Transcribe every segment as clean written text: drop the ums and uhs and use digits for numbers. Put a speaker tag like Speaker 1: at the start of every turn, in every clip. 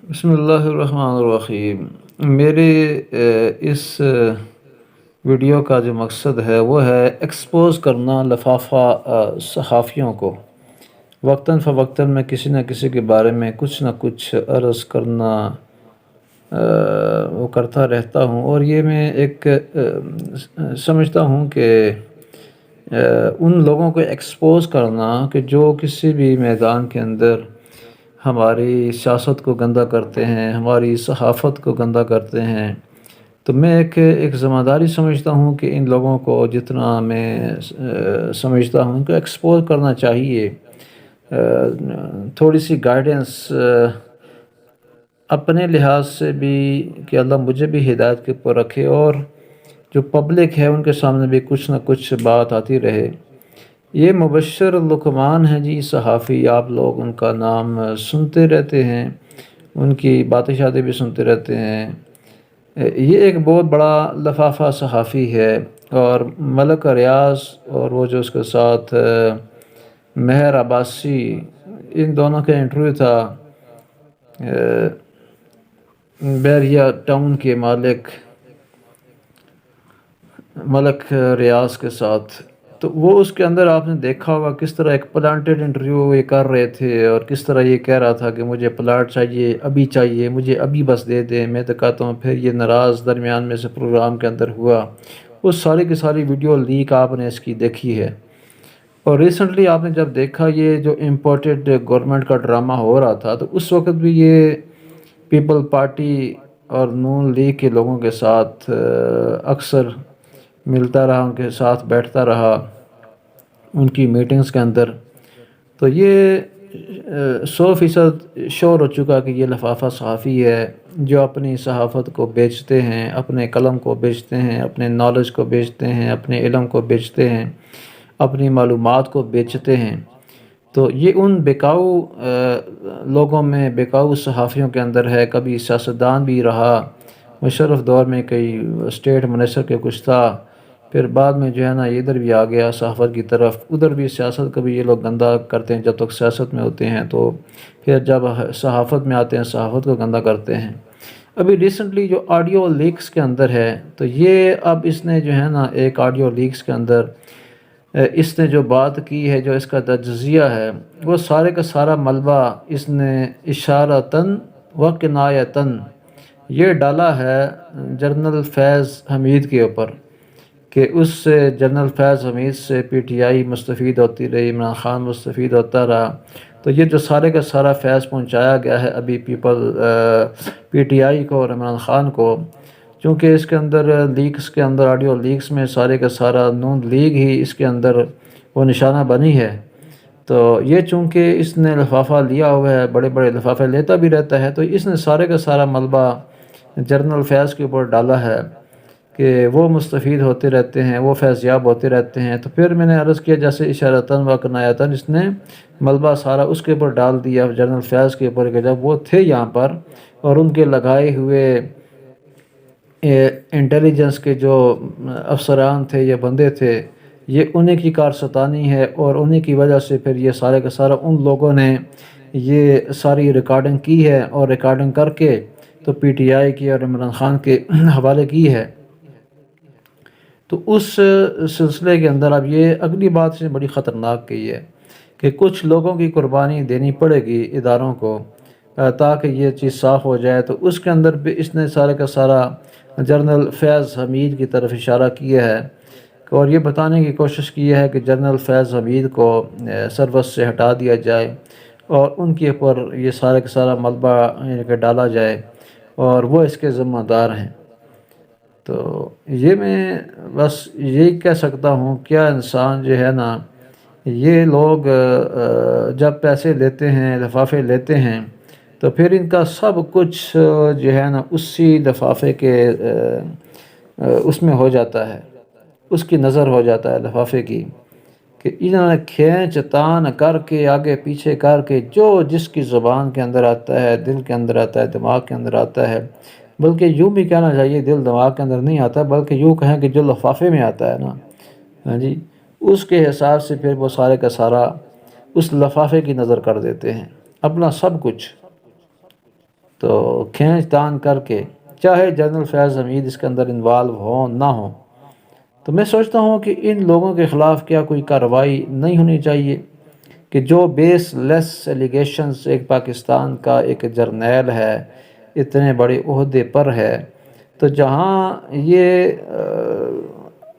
Speaker 1: بسم اللہ الرحمن الرحیم۔ میرے اس ویڈیو کا جو مقصد ہے وہ ہے ایکسپوز کرنا لفافہ صحافیوں کو۔ وقتاً فوقتاً میں کسی نہ کسی کے بارے میں کچھ نہ کچھ عرض کرنا وہ کرتا رہتا ہوں، اور یہ میں ایک سمجھتا ہوں کہ ان لوگوں کو ایکسپوز کرنا کہ جو کسی بھی میدان کے اندر ہماری سیاست کو گندہ کرتے ہیں، ہماری صحافت کو گندہ کرتے ہیں، تو میں ایک ذمہ داری سمجھتا ہوں کہ ان لوگوں کو جتنا میں سمجھتا ہوں کہ ایکسپوز کرنا چاہیے۔ تھوڑی سی گائیڈنس اپنے لحاظ سے بھی کہ اللہ مجھے بھی ہدایت کے اوپر رکھے، اور جو پبلک ہے ان کے سامنے بھی کچھ نہ کچھ بات آتی رہے۔ یہ مبشر لقمان ہیں جی، صحافی، آپ لوگ ان کا نام سنتے رہتے ہیں، ان کی باتیں شاتیں بھی سنتے رہتے ہیں۔ یہ ایک بہت بڑا لفافہ صحافی ہے، اور ملک ریاض اور وہ جو اس کے ساتھ مہر عباسی، ان دونوں کا انٹرویو تھا بیریا ٹاؤن کے مالک ملک ریاض کے ساتھ، تو وہ اس کے اندر آپ نے دیکھا ہوگا کس طرح ایک پلانٹڈ انٹرویو یہ کر رہے تھے، اور کس طرح یہ کہہ رہا تھا کہ مجھے پلاٹ چاہیے، ابھی چاہیے، مجھے ابھی بس دے دیں۔ میں تو کہتا ہوں پھر یہ ناراض درمیان میں سے پروگرام کے اندر ہوا۔ وہ ساری کی ساری ویڈیو لیک آپ نے اس کی دیکھی ہے۔ اور ریسنٹلی آپ نے جب دیکھا یہ جو امپورٹڈ گورنمنٹ کا ڈرامہ ہو رہا تھا، تو اس وقت بھی یہ پیپل پارٹی اور نون لیگ کے لوگوں کے ساتھ اکثر ملتا رہا، ان کے ساتھ بیٹھتا رہا ان کی میٹنگز کے اندر۔ تو یہ 100% شور ہو چکا کہ یہ لفافہ صحافی ہے جو اپنی صحافت کو بیچتے ہیں، اپنے قلم کو بیچتے ہیں، اپنے نالج کو بیچتے ہیں، اپنے علم کو بیچتے ہیں، اپنی معلومات کو بیچتے ہیں۔ تو یہ ان بکاؤ لوگوں میں، بکاؤ صحافیوں کے اندر ہے۔ کبھی سیاستدان بھی رہا، مشرف دور میں کئی اسٹیٹ منسٹر کے کچھ تھا، پھر بعد میں جو ہے نا یہ ادھر بھی آ گیا صحافت کی طرف، ادھر بھی سیاست کا بھی یہ لوگ گندہ کرتے ہیں۔ جب تک سیاست میں ہوتے ہیں تو پھر جب صحافت میں آتے ہیں صحافت کو گندہ کرتے ہیں۔ ابھی ریسنٹلی جو آڈیو لیکس کے اندر ہے، تو یہ اب اس نے جو ہے نا ایک آڈیو لیکس کے اندر اس نے جو بات کی ہے، جو اس کا تجزیہ ہے، وہ سارے کا سارا ملبہ اس نے اشارتاً و کنایتاً یہ ڈالا ہے جنرل فیض حمید کے اوپر، کہ اس سے جنرل فیض حمید سے پی ٹی آئی مستفید ہوتی رہی، عمران خان مستفید ہوتا رہا۔ تو یہ جو سارے کا سارا فیض پہنچایا گیا ہے ابھی پی ٹی آئی کو اور عمران خان کو، چونکہ اس کے اندر لیکس کے اندر، آڈیو لیکس میں سارے کا سارا نون لیگ ہی اس کے اندر وہ نشانہ بنی ہے۔ تو یہ چونکہ اس نے لفافہ لیا ہوا ہے، بڑے بڑے لفافے لیتا بھی رہتا ہے، تو اس نے سارے کا سارا ملبہ جنرل فیض کے اوپر ڈالا ہے کہ وہ مستفید ہوتے رہتے ہیں، وہ فیض یاب ہوتے رہتے ہیں۔ تو پھر میں نے عرض کیا جیسے اشارتاً و کنایتاً اس نے ملبہ سارا اس کے اوپر ڈال دیا، جنرل فیض کے اوپر، کہ جب وہ تھے یہاں پر اور ان کے لگائے ہوئے انٹیلیجنس کے جو افسران تھے یا بندے تھے، یہ انہیں کی کارستانی ہے، اور انہیں کی وجہ سے پھر یہ سارے کا سارا ان لوگوں نے یہ ساری ریکارڈنگ کی ہے، اور ریکارڈنگ کر کے تو پی ٹی آئی کی اور عمران خان کے حوالے کی ہے۔ تو اس سلسلے کے اندر اب یہ اگلی بات سے بڑی خطرناک کہی ہے کہ کچھ لوگوں کی قربانی دینی پڑے گی اداروں کو تاکہ یہ چیز صاف ہو جائے۔ تو اس کے اندر بھی اس نے سارے کا سارا جنرل فیض حمید کی طرف اشارہ کیا ہے، اور یہ بتانے کی کوشش کی ہے کہ جنرل فیض حمید کو سروس سے ہٹا دیا جائے، اور ان کے اوپر یہ سارے کا سارا ملبہ کہ ڈالا جائے، اور وہ اس کے ذمہ دار ہیں۔ تو یہ میں بس یہی کہہ سکتا ہوں، کیا انسان جو ہے نا، یہ لوگ جب پیسے لیتے ہیں، لفافے لیتے ہیں، تو پھر ان کا سب کچھ جو ہے نا اسی لفافے کے اس میں ہو جاتا ہے، اس کی نظر ہو جاتا ہے لفافے کی، کہ انہوں نے کھینچ تان کر کے آگے پیچھے کر کے جو جس کی زبان کے اندر آتا ہے، دل کے اندر آتا ہے، دماغ کے اندر آتا ہے، بلکہ یوں بھی کہنا چاہیے دل دماغ کے اندر نہیں آتا، بلکہ یوں کہیں کہ جو لفافے میں آتا ہے نا، ہاں جی، اس کے حساب سے پھر وہ سارے کا سارا اس لفافے کی نظر کر دیتے ہیں، اپنا سب کچھ۔ تو کھینچ تان کر کے، چاہے جنرل فیض حمید اس کے اندر انوالو ہوں نہ ہوں، تو میں سوچتا ہوں کہ ان لوگوں کے خلاف کیا کوئی کارروائی نہیں ہونی چاہیے کہ جو بیس لیس ایلیگیشنز ایک پاکستان کا ایک جرنیل ہے، اتنے بڑے عہدے پر ہے، تو جہاں یہ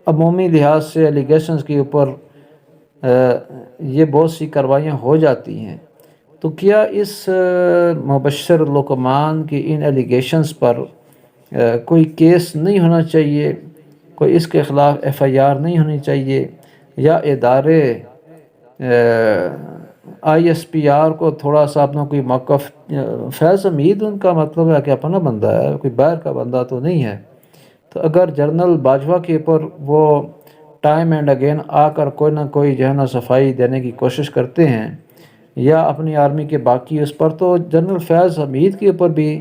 Speaker 1: عمومی لحاظ سے ایلیگیشنز کے اوپر یہ بہت سی کارروائیاں ہو جاتی ہیں، تو کیا اس مبشر لقمان کی ان ایلیگیشنز پر کوئی کیس نہیں ہونا چاہیے، کوئی اس کے خلاف ایف آئی آر نہیں ہونی چاہیے، یا ادارے آئی ایس پی آر کو تھوڑا سا اپنا کوئی موقف، فیض حمید ان کا مطلب ہے کہ اپنا بندہ ہے، کوئی باہر کا بندہ تو نہیں ہے، تو اگر جنرل باجوہ کے اوپر وہ ٹائم اینڈ اگین آ کر کوئی نہ کوئی جو ہے نا صفائی دینے کی کوشش کرتے ہیں، یا اپنی آرمی کے باقی اس پر، تو جنرل فیض حمید کے اوپر بھی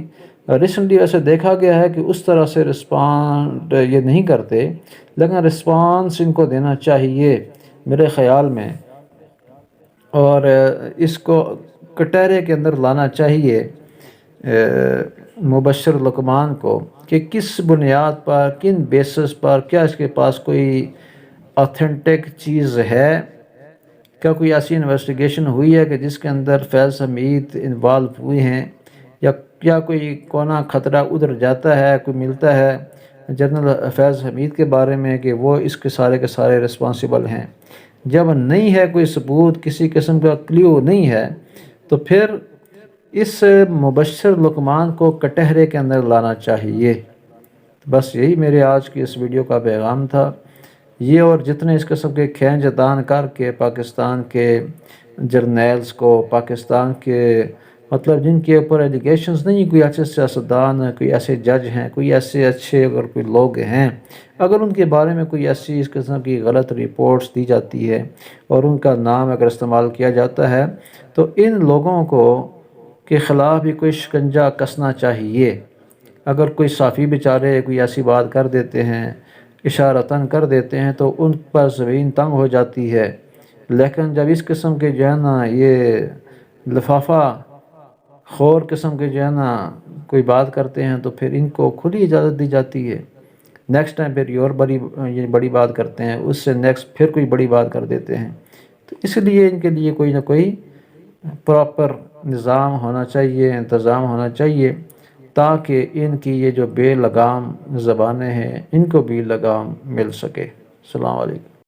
Speaker 1: ریسنٹلی ایسے دیکھا گیا ہے کہ اس طرح سے رسپانڈ یہ نہیں کرتے، لیکن رسپانس ان کو دینا چاہیے میرے خیال میں، اور اس کو کٹہرے کے اندر لانا چاہیے مبشر لقمان کو کہ کس بنیاد پر، کن بیسس پر، کیا اس کے پاس کوئی آتھینٹک چیز ہے، کیا کوئی ایسی انویسٹیگیشن ہوئی ہے کہ جس کے اندر فیض حمید انوالو ہوئے ہیں، یا کیا کوئی کونا خطرہ ادھر جاتا ہے، کوئی ملتا ہے جنرل فیض حمید کے بارے میں کہ وہ اس کے سارے رسپانسیبل ہیں۔ جب نہیں ہے کوئی ثبوت، کسی قسم کا کلیو نہیں ہے، تو پھر اس مبشر لقمان کو کٹہرے کے اندر لانا چاہیے۔ بس یہی میرے آج کی اس ویڈیو کا پیغام تھا۔ یہ اور جتنے اس قسم کے کھینچ تان کر کے پاکستان کے جرنیلز کو، پاکستان کے مطلب جن کے اوپر ایلیگیشنز نہیں، کوئی ایسے سیاستدان ہیں، کوئی ایسے جج ہیں، کوئی ایسے اچھے اگر کوئی لوگ ہیں، اگر ان کے بارے میں کوئی ایسی اس قسم کی غلط رپورٹس دی جاتی ہے اور ان کا نام اگر استعمال کیا جاتا ہے، تو ان لوگوں کو کے خلاف بھی کوئی شکنجہ کسنا چاہیے۔ اگر کوئی صحافی بیچارے کوئی ایسی بات کر دیتے ہیں، اشارتاً کر دیتے ہیں، تو ان پر زمین تنگ ہو جاتی ہے، لیکن جب اس قسم کے جو ہے نا یہ لفافہ خور قسم کے جو ہے نا کوئی بات کرتے ہیں، تو پھر ان کو کھلی اجازت دی جاتی ہے۔ نیکسٹ ٹائم پھر یہ اور بڑی بات کرتے ہیں، اس سے نیکسٹ پھر کوئی بڑی بات کر دیتے ہیں، تو اس لیے ان کے لیے کوئی نہ کوئی پراپر نظام ہونا چاہیے، انتظام ہونا چاہیے، تاکہ ان کی یہ جو بے لگام زبانیں ہیں ان کو بھی لگام مل سکے۔ السلام علیکم۔